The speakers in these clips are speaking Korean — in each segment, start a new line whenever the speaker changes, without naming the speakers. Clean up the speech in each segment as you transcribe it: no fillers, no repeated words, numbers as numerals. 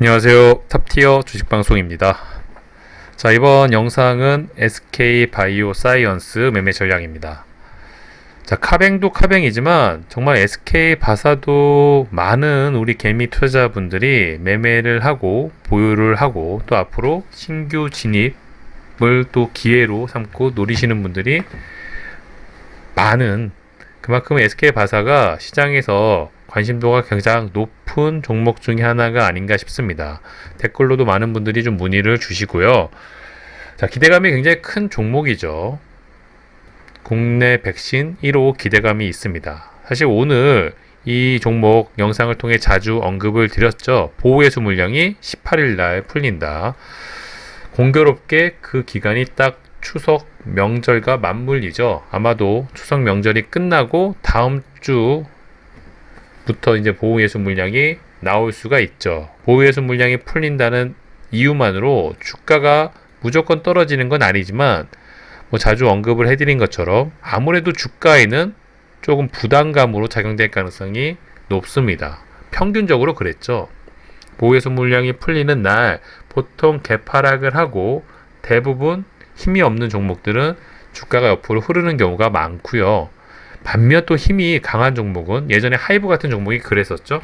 안녕하세요. 탑티어 주식방송입니다. 자, 이번 영상은 SK바이오사이언스 매매 전략입니다. 자, 카뱅도 카뱅이지만 정말 SK바사도 많은 우리 개미 투자자분들이 매매를 하고 보유를 하고 또 앞으로 신규 진입을 또 기회로 삼고 노리시는 분들이 많은, 그만큼 SK바사가 시장에서 관심도가 가장 높은 종목 중에 하나가 아닌가 싶습니다. 댓글로도 많은 분들이 좀 문의를 주시고요. 자, 기대감이 굉장히 큰 종목이죠. 국내 백신 1호 기대감이 있습니다. 사실 오늘 이 종목 영상을 통해 자주 언급을 드렸죠. 보호해수 물량이 18일 날 풀린다. 공교롭게 그 기간이 딱 추석 명절과 맞물리죠. 아마도 추석 명절이 끝나고 다음 주부터 이제 보호예수 물량이 나올 수가 있죠. 보호예수 물량이 풀린다는 이유만으로 주가가 무조건 떨어지는 건 아니지만 뭐 자주 언급을 해드린 것처럼 아무래도 주가에는 조금 부담감으로 작용될 가능성이 높습니다. 평균적으로 그랬죠. 보호예수 물량이 풀리는 날 보통 개파락을 하고 대부분 힘이 없는 종목들은 주가가 옆으로 흐르는 경우가 많고요. 반면 또 힘이 강한 종목은 예전에 하이브 같은 종목이 그랬었죠.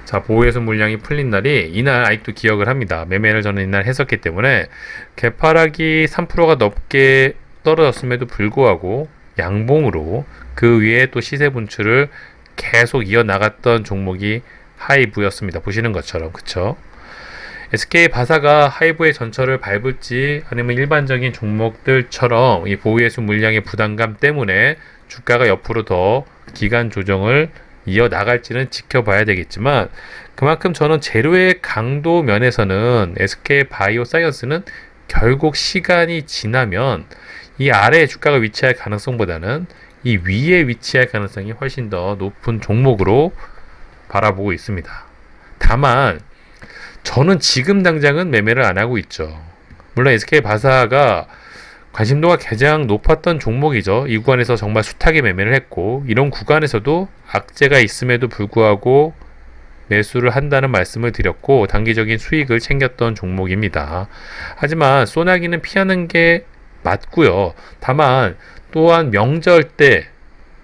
자, 보호예수 물량이 풀린 날이 이날 아직도 기억을 합니다. 매매를 저는 이날 했었기 때문에 개파락이 3%가 넘게 떨어졌음에도 불구하고 양봉으로 그 위에 또 시세 분출을 계속 이어나갔던 종목이 하이브였습니다. 보시는 것처럼, 그쵸? SK바사가 하이브의 전철을 밟을지 아니면 일반적인 종목들처럼 이 보유예수 물량의 부담감 때문에 주가가 옆으로 더 기간 조정을 이어나갈지는 지켜봐야 되겠지만, 그만큼 저는 재료의 강도 면에서는 SK바이오사이언스는 결국 시간이 지나면 이 아래에 주가가 위치할 가능성보다는 이 위에 위치할 가능성이 훨씬 더 높은 종목으로 바라보고 있습니다. 다만 저는 지금 당장은 매매를 안 하고 있죠. 물론 SK바사가 관심도가 가장 높았던 종목이죠. 이 구간에서 정말 숱하게 매매를 했고, 이런 구간에서도 악재가 있음에도 불구하고 매수를 한다는 말씀을 드렸고 단기적인 수익을 챙겼던 종목입니다. 하지만 소나기는 피하는 게 맞고요. 다만 또한 명절 때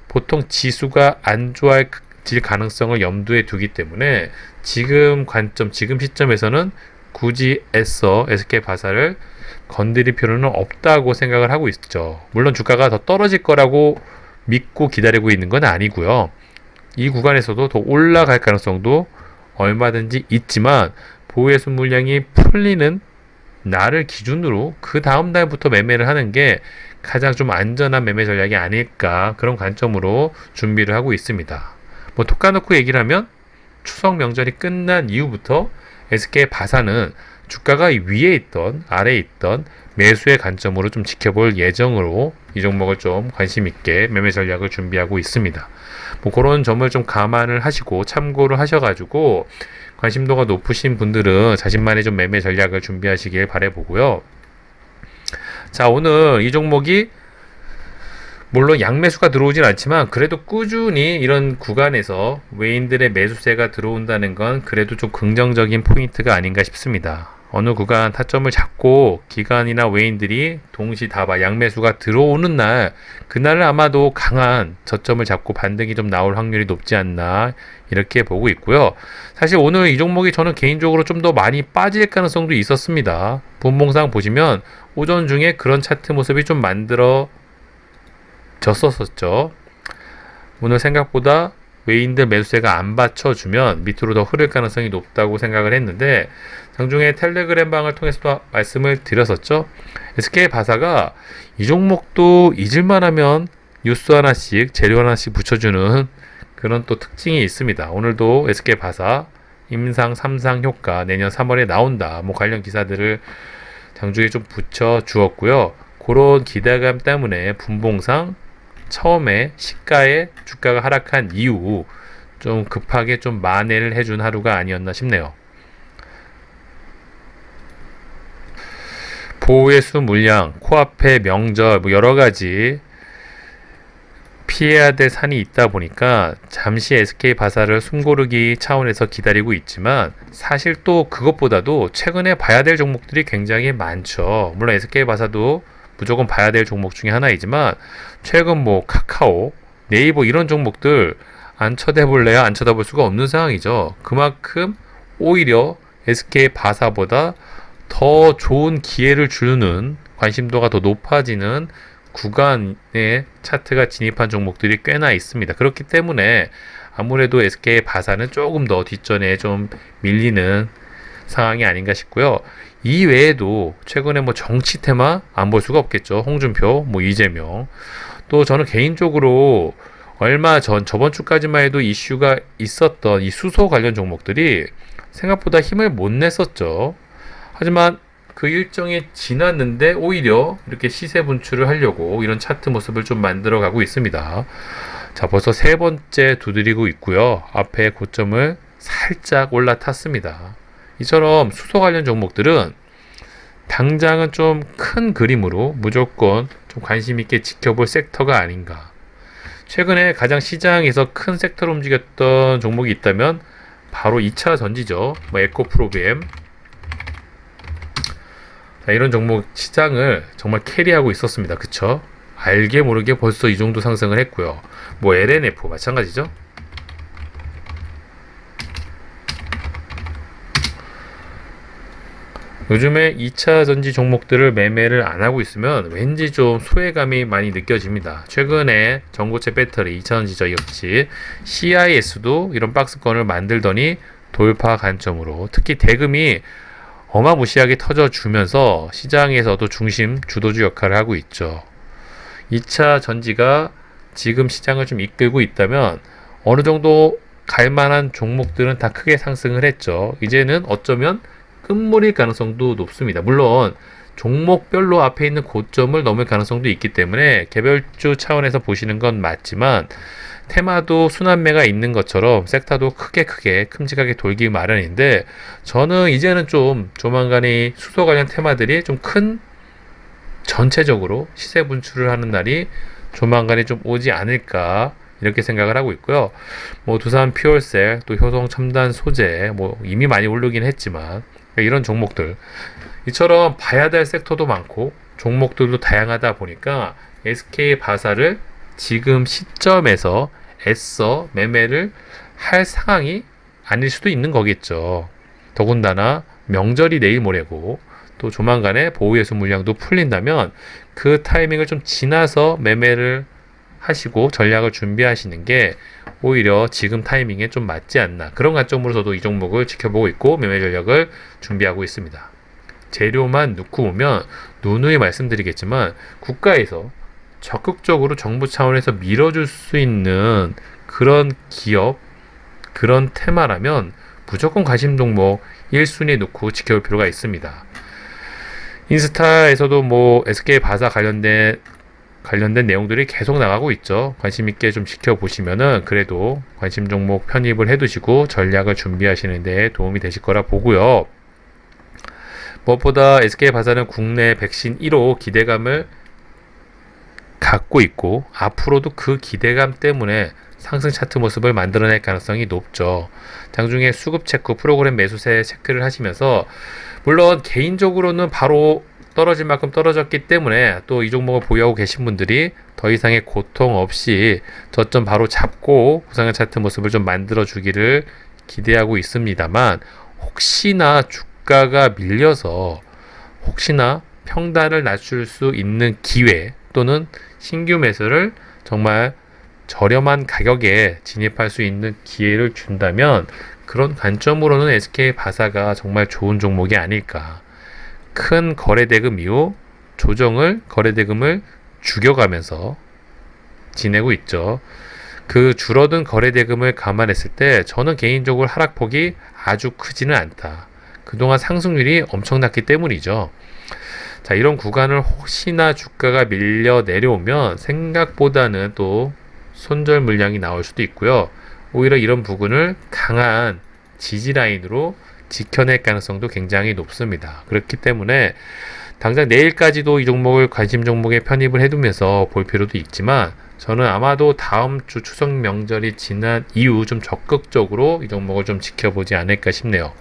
보통 지수가 안 좋아질 가능성을 염두에 두기 때문에 지금 관점, 지금 시점에서는 굳이 애써 SK바사를 건드릴 필요는 없다고 생각을 하고 있죠. 물론 주가가 더 떨어질 거라고 믿고 기다리고 있는 건 아니고요. 이 구간에서도 더 올라갈 가능성도 얼마든지 있지만 보유예수 물량이 풀리는 날을 기준으로 그 다음 날부터 매매를 하는 게 가장 좀 안전한 매매 전략이 아닐까, 그런 관점으로 준비를 하고 있습니다. 뭐 톡 까놓고 얘기를 하면 추석 명절이 끝난 이후부터 SK바사는 주가가 위에 있던 아래에 있던 매수의 관점으로 좀 지켜볼 예정으로 이 종목을 좀 관심 있게 매매 전략을 준비하고 있습니다. 뭐 그런 점을 좀 감안을 하시고 참고를 하셔가지고 관심도가 높으신 분들은 자신만의 좀 매매 전략을 준비하시길 바라보고요. 자, 오늘 이 종목이 물론 양매수가 들어오진 않지만 그래도 꾸준히 이런 구간에서 외인들의 매수세가 들어온다는 건 그래도 좀 긍정적인 포인트가 아닌가 싶습니다. 어느 구간 타점을 잡고 기관이나 외인들이 동시다발 양매수가 들어오는 날, 그날은 아마도 강한 저점을 잡고 반등이 좀 나올 확률이 높지 않나 이렇게 보고 있고요. 사실 오늘 이 종목이 저는 개인적으로 좀 더 많이 빠질 가능성도 있었습니다. 분봉상 보시면 오전 중에 그런 차트 모습이 좀 만들어졌었죠. 오늘 생각보다 외인들 매수세가 안 받쳐주면 밑으로 더 흐를 가능성이 높다고 생각을 했는데, 장중에 텔레그램 방을 통해서도 말씀을 드렸었죠. SK바사가 이 종목도 잊을만하면 뉴스 하나씩, 재료 하나씩 붙여주는 그런 또 특징이 있습니다. 오늘도 SK바사 임상 3상 효과 내년 3월에 나온다, 뭐 관련 기사들을 장중에 좀 붙여주었고요. 그런 기대감 때문에 분봉상 처음에 시가에 주가가 하락한 이후 좀 급하게 좀 만회를 해준 하루가 아니었나 싶네요. 보호예수 물량, 코앞에 명절, 뭐 여러 가지 피해야 될 산이 있다 보니까 잠시 SK 바사를 숨고르기 차원에서 기다리고 있지만 사실 또 그것보다도 최근에 봐야 될 종목들이 굉장히 많죠. 물론 SK 바사도 무조건 봐야 될 종목 중에 하나이지만 최근 뭐 카카오, 네이버 이런 종목들 안 쳐다볼래야 안 쳐다볼 수가 없는 상황이죠. 그만큼 오히려 SK 바사보다 더 좋은 기회를 주는 관심도가 더 높아지는 구간에 차트가 진입한 종목들이 꽤나 있습니다. 그렇기 때문에 아무래도 SK 바사는 조금 더 뒷전에 좀 밀리는 상황이 아닌가 싶고요. 이 외에도 최근에 뭐 정치 테마 안 볼 수가 없겠죠. 홍준표, 뭐 이재명. 또 저는 개인적으로 얼마 전 저번 주까지만 해도 이슈가 있었던 이 수소 관련 종목들이 생각보다 힘을 못 냈었죠. 하지만 그 일정이 지났는데 오히려 이렇게 시세 분출을 하려고 이런 차트 모습을 좀 만들어 가고 있습니다. 자, 벌써 세 번째 두드리고 있고요. 앞에 고점을 살짝 올라탔습니다. 이처럼 수소 관련 종목들은 당장은 좀 큰 그림으로 무조건 좀 관심 있게 지켜볼 섹터가 아닌가. 최근에 가장 시장에서 큰 섹터로 움직였던 종목이 있다면 바로 2차 전지죠. 뭐 에코프로비엠. 자, 이런 종목 시장을 정말 캐리하고 있었습니다. 그쵸? 알게 모르게 벌써 이 정도 상승을 했고요. 뭐 LNF 마찬가지죠. 요즘에 2차 전지 종목들을 매매를 안 하고 있으면 왠지 좀 소외감이 많이 느껴집니다. 최근에 전고체 배터리 2차 전지저 역시 CIS도 이런 박스권을 만들더니 돌파 관점으로 특히 대금이 어마무시하게 터져주면서 시장에서도 중심 주도주 역할을 하고 있죠. 2차 전지가 지금 시장을 좀 이끌고 있다면 어느 정도 갈만한 종목들은 다 크게 상승을 했죠. 이제는 어쩌면 끝물일 가능성도 높습니다. 물론 종목별로 앞에 있는 고점을 넘을 가능성도 있기 때문에 개별주 차원에서 보시는 건 맞지만 테마도 순환매가 있는 것처럼 섹터도 크게 큼직하게 돌기 마련인데 저는 이제는 좀 조만간에 수소 관련 테마들이 좀 큰 전체적으로 시세 분출을 하는 날이 조만간에 좀 오지 않을까 이렇게 생각을 하고 있고요. 뭐 두산 퓨얼셀, 또 효성 첨단 소재, 뭐 이미 많이 오르긴 했지만 이런 종목들 이처럼 봐야 될 섹터도 많고 종목들도 다양하다 보니까 SK 바사를 지금 시점에서 애써 매매를 할 상황이 아닐 수도 있는 거겠죠. 더군다나 명절이 내일 모레고 또 조만간에 보호예수 물량도 풀린다면 그 타이밍을 좀 지나서 매매를 하시고 전략을 준비하시는 게 오히려 지금 타이밍에 좀 맞지 않나 그런 관점으로 저도 이 종목을 지켜보고 있고 매매 전략을 준비하고 있습니다. 재료만 넣고 오면 누누이 말씀드리겠지만 국가에서 적극적으로 정부 차원에서 밀어줄 수 있는 그런 기업 그런 테마라면 무조건 관심 종목 1순위에 놓고 지켜볼 필요가 있습니다. 인스타에서도 뭐 SK 바사 관련된 내용들이 계속 나가고 있죠. 관심 있게 좀 지켜보시면은 그래도 관심 종목 편입을 해두시고 전략을 준비하시는 데 도움이 되실 거라 보고요. 무엇보다 SK 바사는 국내 백신 1호 기대감을 갖고 있고 앞으로도 그 기대감 때문에 상승 차트 모습을 만들어낼 가능성이 높죠. 장중에 수급 체크, 프로그램 매수세 체크를 하시면서 물론 개인적으로는 바로 떨어질 만큼 떨어졌기 때문에 또 이 종목을 보유하고 계신 분들이 더 이상의 고통 없이 저점 바로 잡고 부상의 차트 모습을 좀 만들어 주기를 기대하고 있습니다만 혹시나 주가가 밀려서 혹시나 평단을 낮출 수 있는 기회 또는 신규 매수를 정말 저렴한 가격에 진입할 수 있는 기회를 준다면 그런 관점으로는 SK 바사가 정말 좋은 종목이 아닐까. 큰 거래대금 이후 거래대금을 죽여가면서 지내고 있죠. 그 줄어든 거래대금을 감안했을 때 저는 개인적으로 하락폭이 아주 크지는 않다. 그동안 상승률이 엄청났기 때문이죠. 자, 이런 구간을 혹시나 주가가 밀려 내려오면 생각보다는 또 손절 물량이 나올 수도 있고요. 오히려 이런 부분을 강한 지지 라인으로 지켜낼 가능성도 굉장히 높습니다. 그렇기 때문에 당장 내일까지도 이 종목을 관심 종목에 편입을 해두면서 볼 필요도 있지만 저는 아마도 다음 주 추석 명절이 지난 이후 좀 적극적으로 이 종목을 좀 지켜보지 않을까 싶네요.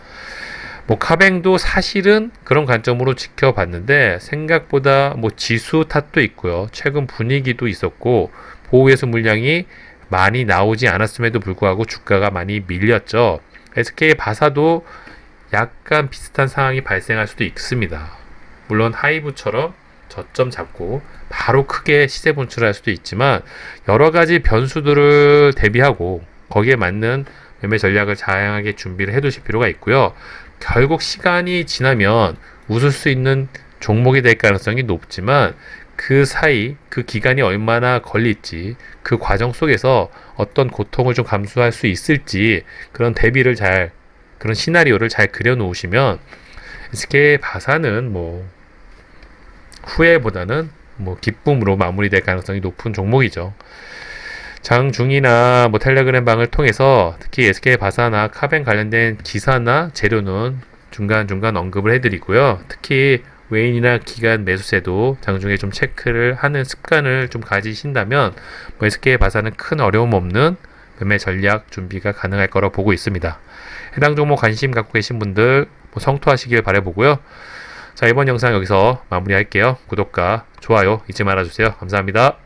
뭐 카뱅도 사실은 그런 관점으로 지켜봤는데 생각보다 뭐 지수 탓도 있고요. 최근 분위기도 있었고 보호예수 물량이 많이 나오지 않았음에도 불구하고 주가가 많이 밀렸죠. SK 바사도 약간 비슷한 상황이 발생할 수도 있습니다. 물론 하이브처럼 저점 잡고 바로 크게 시세 분출할 수도 있지만 여러 가지 변수들을 대비하고 거기에 맞는 매매 전략을 다양하게 준비를 해두실 필요가 있고요. 결국 시간이 지나면 웃을 수 있는 종목이 될 가능성이 높지만 그 사이 그 기간이 얼마나 걸릴지 그 과정 속에서 어떤 고통을 좀 감수할 수 있을지 그런 대비를 잘 그런 시나리오를 잘 그려 놓으시면 SK 바사는 뭐 후회보다는 뭐 기쁨으로 마무리될 가능성이 높은 종목이죠. 장중이나 뭐 텔레그램 방을 통해서 특히 SK 바사나 카뱅 관련된 기사나 재료는 중간중간 언급을 해드리고요. 특히 외인이나 기관 매수세도 장중에 좀 체크를 하는 습관을 좀 가지신다면 뭐 SK 바사는 큰 어려움 없는 매매 전략 준비가 가능할 거라고 보고 있습니다. 해당 종목 관심 갖고 계신 분들 뭐 성투하시길 바라보고요. 자, 이번 영상 여기서 마무리할게요. 구독과 좋아요 잊지 말아주세요. 감사합니다.